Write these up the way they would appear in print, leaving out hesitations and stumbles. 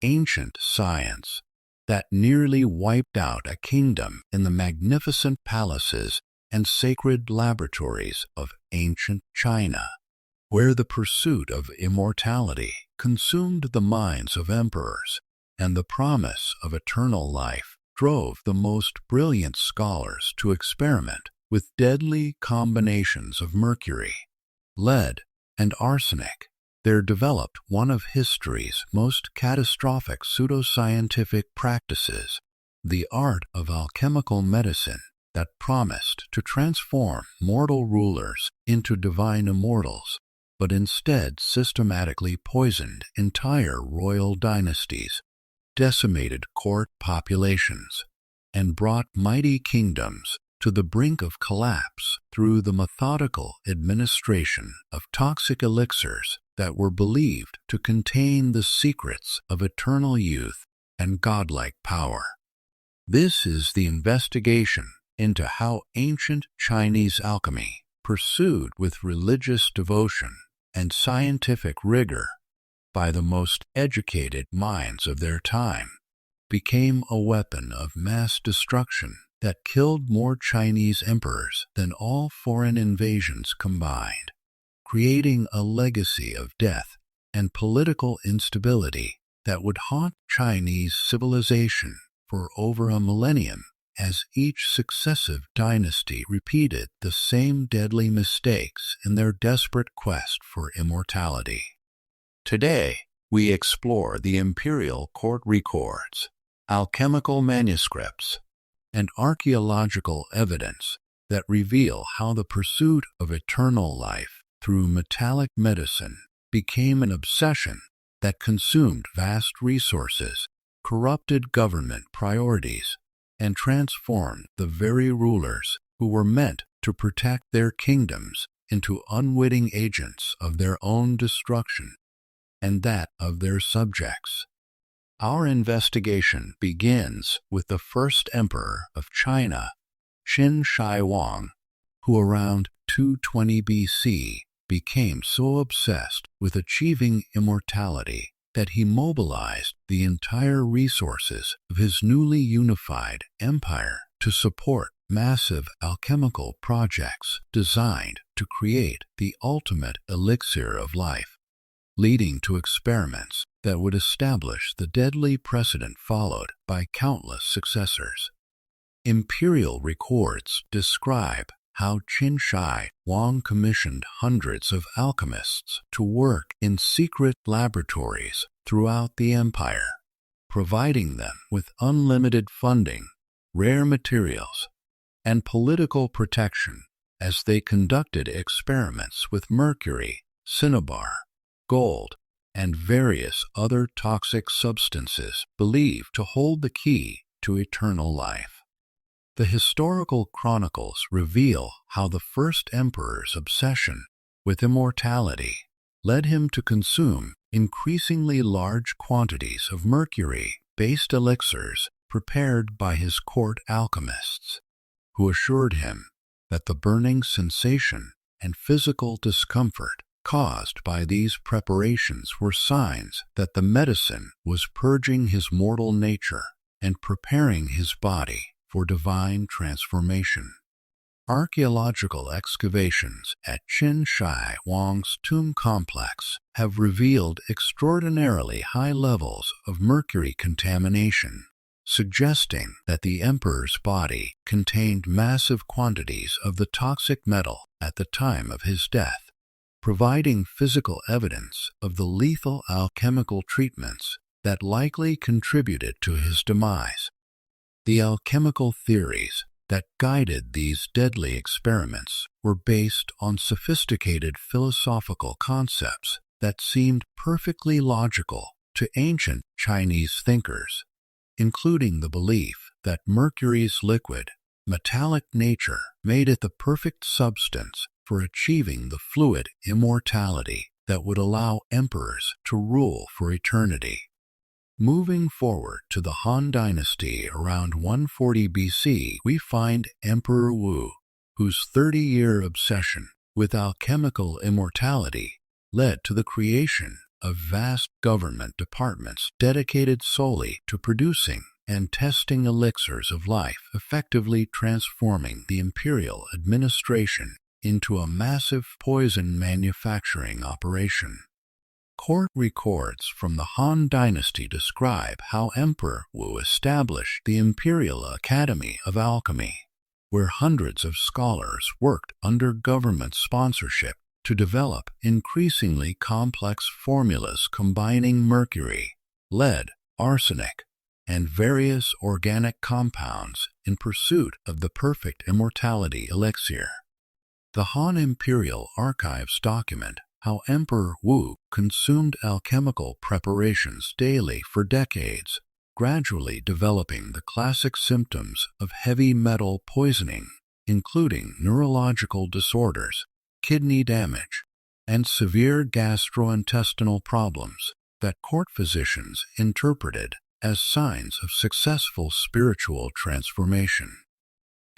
ancient science that nearly wiped out a kingdom in the magnificent palaces and sacred laboratories of ancient China, where the pursuit of immortality consumed the minds of emperors, and the promise of eternal life drove the most brilliant scholars to experiment with deadly combinations of mercury, lead, and arsenic. There developed one of history's most catastrophic pseudoscientific practices, the art of alchemical medicine that promised to transform mortal rulers into divine immortals, but instead systematically poisoned entire royal dynasties, decimated court populations, and brought mighty kingdoms to the brink of collapse through the methodical administration of toxic elixirs that were believed to contain the secrets of eternal youth and godlike power. This is the investigation into how ancient Chinese alchemy, pursued with religious devotion and scientific rigor by the most educated minds of their time, became a weapon of mass destruction that killed more Chinese emperors than all foreign invasions combined, creating a legacy of death and political instability that would haunt Chinese civilization for over a millennium, as each successive dynasty repeated the same deadly mistakes in their desperate quest for immortality. Today, we explore the imperial court records, alchemical manuscripts, and archaeological evidence that reveal how the pursuit of eternal life through metallic medicine became an obsession that consumed vast resources, corrupted government priorities, and transformed the very rulers who were meant to protect their kingdoms into unwitting agents of their own destruction and that of their subjects. Our investigation begins with the first emperor of China, Qin Shi Huang, who around 220 BC became so obsessed with achieving immortality that he mobilized the entire resources of his newly unified empire to support massive alchemical projects designed to create the ultimate elixir of life, leading to experiments that would establish the deadly precedent followed by countless successors. Imperial records describe how Qin Shi Huang commissioned hundreds of alchemists to work in secret laboratories throughout the empire, providing them with unlimited funding, rare materials, and political protection as they conducted experiments with mercury, cinnabar, gold, and various other toxic substances believed to hold the key to eternal life. The historical chronicles reveal how the first emperor's obsession with immortality led him to consume increasingly large quantities of mercury-based elixirs prepared by his court alchemists, who assured him that the burning sensation and physical discomfort caused by these preparations were signs that the medicine was purging his mortal nature and preparing his body for divine transformation. Archaeological excavations at Qin Shi Huang's tomb complex have revealed extraordinarily high levels of mercury contamination, suggesting that the emperor's body contained massive quantities of the toxic metal at the time of his death, providing physical evidence of the lethal alchemical treatments that likely contributed to his demise. The alchemical theories that guided these deadly experiments were based on sophisticated philosophical concepts that seemed perfectly logical to ancient Chinese thinkers, including the belief that mercury's liquid, metallic nature made it the perfect substance for achieving the fluid immortality that would allow emperors to rule for eternity. Moving forward to the Han Dynasty around 140 BC, we find Emperor Wu, whose 30-year obsession with alchemical immortality led to the creation of vast government departments dedicated solely to producing and testing elixirs of life, effectively transforming the imperial administration into a massive poison manufacturing operation. Court records from the Han Dynasty describe how Emperor Wu established the Imperial Academy of Alchemy, where hundreds of scholars worked under government sponsorship to develop increasingly complex formulas combining mercury, lead, arsenic, and various organic compounds in pursuit of the perfect immortality elixir. The Han Imperial Archives document how Emperor Wu consumed alchemical preparations daily for decades, gradually developing the classic symptoms of heavy metal poisoning, including neurological disorders, kidney damage, and severe gastrointestinal problems that court physicians interpreted as signs of successful spiritual transformation.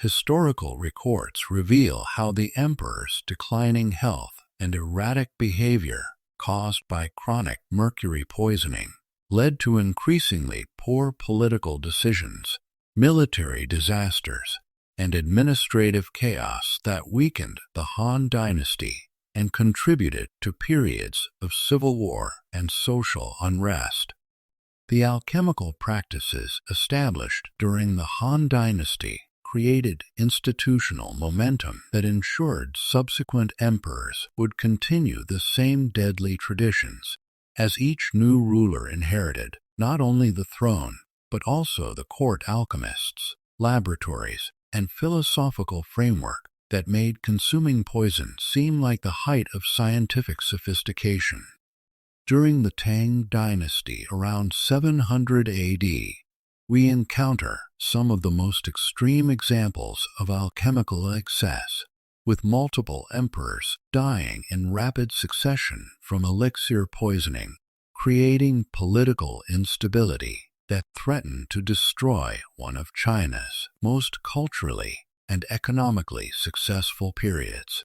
Historical records reveal how the emperor's declining health and erratic behavior caused by chronic mercury poisoning led to increasingly poor political decisions, military disasters, and administrative chaos that weakened the Han Dynasty and contributed to periods of civil war and social unrest. The alchemical practices established during the Han Dynasty created institutional momentum that ensured subsequent emperors would continue the same deadly traditions, as each new ruler inherited not only the throne, but also the court alchemists, laboratories, and philosophical framework that made consuming poison seem like the height of scientific sophistication. During the Tang Dynasty around 700 AD, we encounter some of the most extreme examples of alchemical excess, with multiple emperors dying in rapid succession from elixir poisoning, creating political instability that threatened to destroy one of China's most culturally and economically successful periods.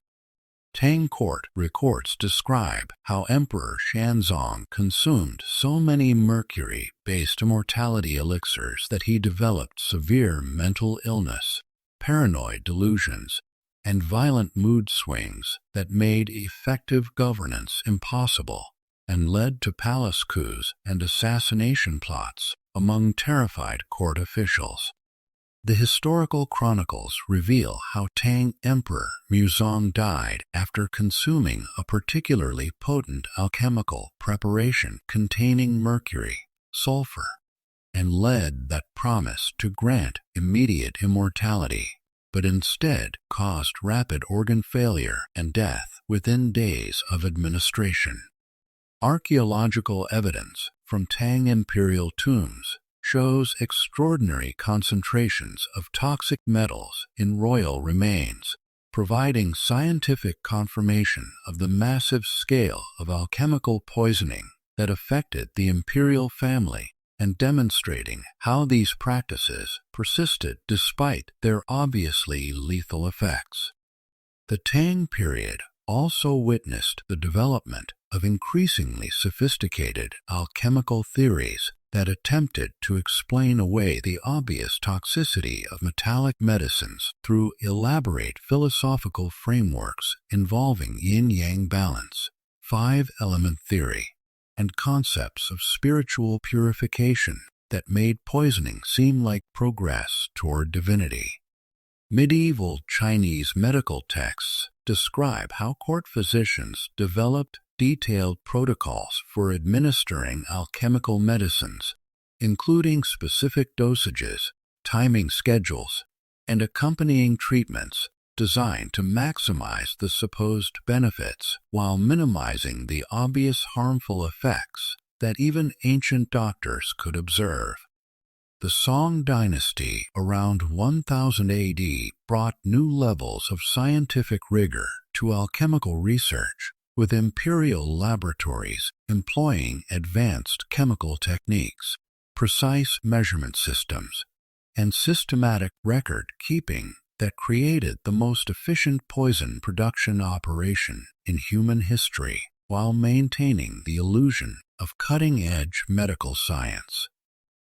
Tang court records describe how Emperor Xuanzong consumed so many mercury-based immortality elixirs that he developed severe mental illness, paranoid delusions, and violent mood swings that made effective governance impossible and led to palace coups and assassination plots among terrified court officials. The historical chronicles reveal how Tang Emperor Muzong died after consuming a particularly potent alchemical preparation containing mercury, sulfur, and lead that promised to grant immediate immortality, but instead caused rapid organ failure and death within days of administration. Archaeological evidence from Tang imperial tombs shows extraordinary concentrations of toxic metals in royal remains, providing scientific confirmation of the massive scale of alchemical poisoning that affected the imperial family and demonstrating how these practices persisted despite their obviously lethal effects. The Tang period also witnessed the development of increasingly sophisticated alchemical theories that attempted to explain away the obvious toxicity of metallic medicines through elaborate philosophical frameworks involving yin-yang balance, five-element theory, and concepts of spiritual purification that made poisoning seem like progress toward divinity. Medieval Chinese medical texts describe how court physicians developed detailed protocols for administering alchemical medicines, including specific dosages, timing schedules, and accompanying treatments designed to maximize the supposed benefits while minimizing the obvious harmful effects that even ancient doctors could observe. The Song dynasty around 1000 AD brought new levels of scientific rigor to alchemical research, with imperial laboratories employing advanced chemical techniques, precise measurement systems, and systematic record-keeping that created the most efficient poison production operation in human history, while maintaining the illusion of cutting-edge medical science.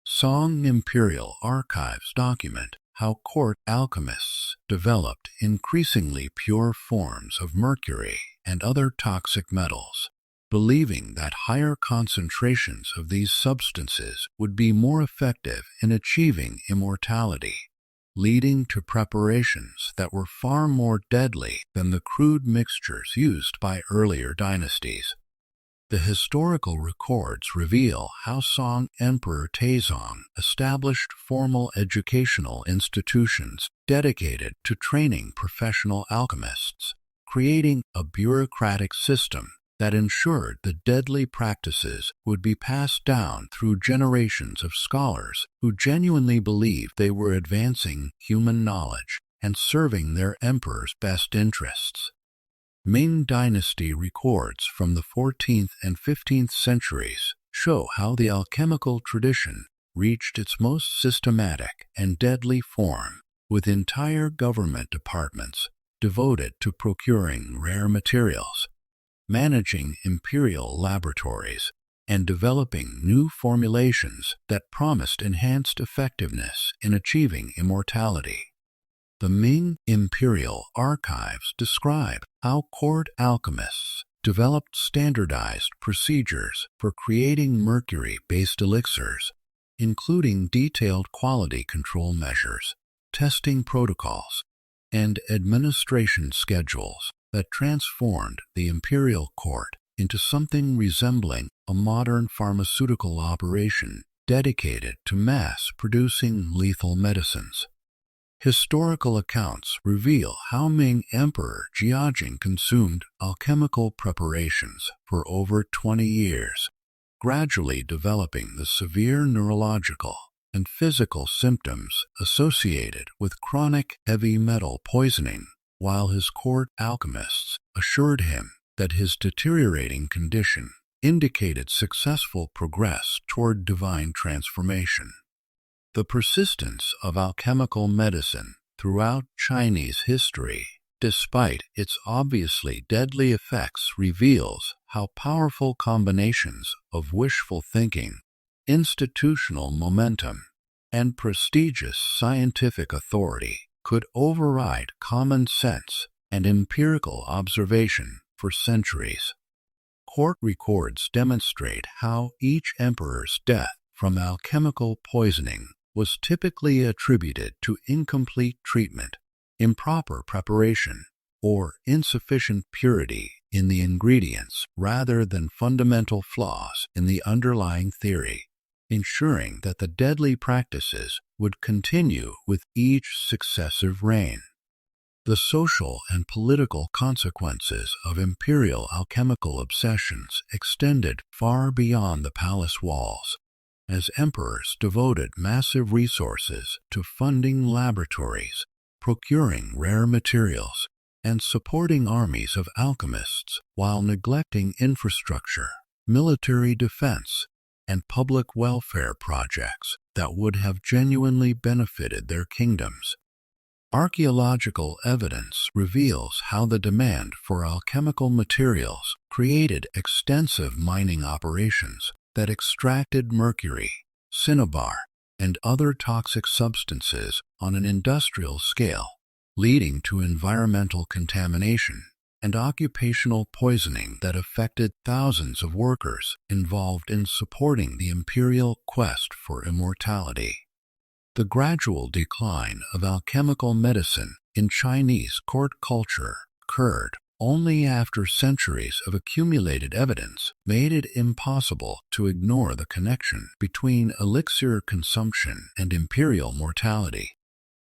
Song Imperial Archives document how court alchemists developed increasingly pure forms of mercury and other toxic metals, believing that higher concentrations of these substances would be more effective in achieving immortality, leading to preparations that were far more deadly than the crude mixtures used by earlier dynasties. The historical records reveal how Song Emperor Taizong established formal educational institutions dedicated to training professional alchemists, creating a bureaucratic system that ensured the deadly practices would be passed down through generations of scholars who genuinely believed they were advancing human knowledge and serving their emperor's best interests. Ming Dynasty records from the 14th and 15th centuries show how the alchemical tradition reached its most systematic and deadly form, with entire government departments devoted to procuring rare materials, managing imperial laboratories, and developing new formulations that promised enhanced effectiveness in achieving immortality. The Ming Imperial Archives describe how court alchemists developed standardized procedures for creating mercury-based elixirs, including detailed quality control measures, testing protocols, and administration schedules that transformed the imperial court into something resembling a modern pharmaceutical operation dedicated to mass-producing lethal medicines. Historical accounts reveal how Ming Emperor Jiajing consumed alchemical preparations for over 20 years, gradually developing the severe neurological and physical symptoms associated with chronic heavy metal poisoning, while his court alchemists assured him that his deteriorating condition indicated successful progress toward divine transformation. The persistence of alchemical medicine throughout Chinese history, despite its obviously deadly effects, reveals how powerful combinations of wishful thinking, institutional momentum, and prestigious scientific authority could override common sense and empirical observation for centuries. Court records demonstrate how each emperor's death from alchemical poisoning was typically attributed to incomplete treatment, improper preparation, or insufficient purity in the ingredients rather than fundamental flaws in the underlying theory, ensuring that the deadly practices would continue with each successive reign. The social and political consequences of imperial alchemical obsessions extended far beyond the palace walls, as emperors devoted massive resources to funding laboratories, procuring rare materials, and supporting armies of alchemists while neglecting infrastructure, military defense, and public welfare projects that would have genuinely benefited their kingdoms. Archaeological evidence reveals how the demand for alchemical materials created extensive mining operations that extracted mercury, cinnabar, and other toxic substances on an industrial scale, leading to environmental contamination and occupational poisoning that affected thousands of workers involved in supporting the imperial quest for immortality. The gradual decline of alchemical medicine in Chinese court culture occurred only after centuries of accumulated evidence made it impossible to ignore the connection between elixir consumption and imperial mortality,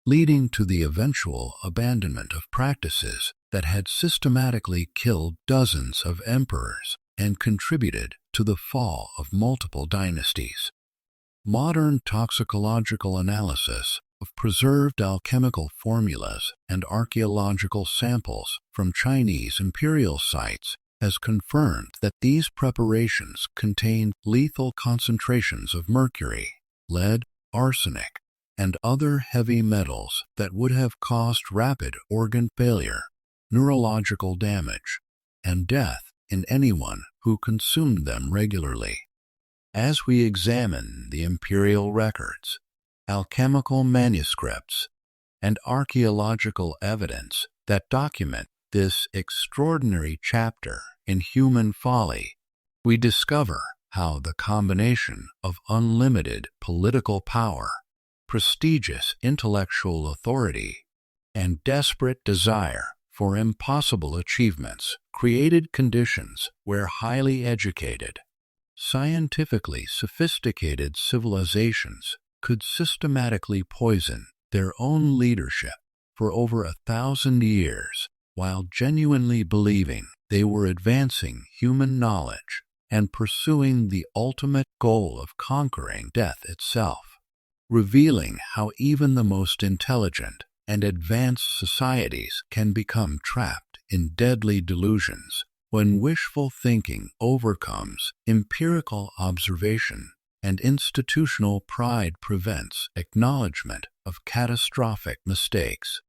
leading to the eventual abandonment of practices that had systematically killed dozens of emperors and contributed to the fall of multiple dynasties. Modern toxicological analysis of preserved alchemical formulas and archaeological samples from Chinese imperial sites has confirmed that these preparations contained lethal concentrations of mercury, lead, arsenic, and other heavy metals that would have caused rapid organ failure, neurological damage, and death in anyone who consumed them regularly. As we examine the imperial records, alchemical manuscripts, and archaeological evidence that document this extraordinary chapter in human folly, we discover how the combination of unlimited political power, prestigious intellectual authority, and desperate desire for impossible achievements created conditions where highly educated, scientifically sophisticated civilizations could systematically poison their own leadership for over 1,000 years while genuinely believing they were advancing human knowledge and pursuing the ultimate goal of conquering death itself, revealing how even the most intelligent and advanced societies can become trapped in deadly delusions when wishful thinking overcomes empirical observation and institutional pride prevents acknowledgement of catastrophic mistakes.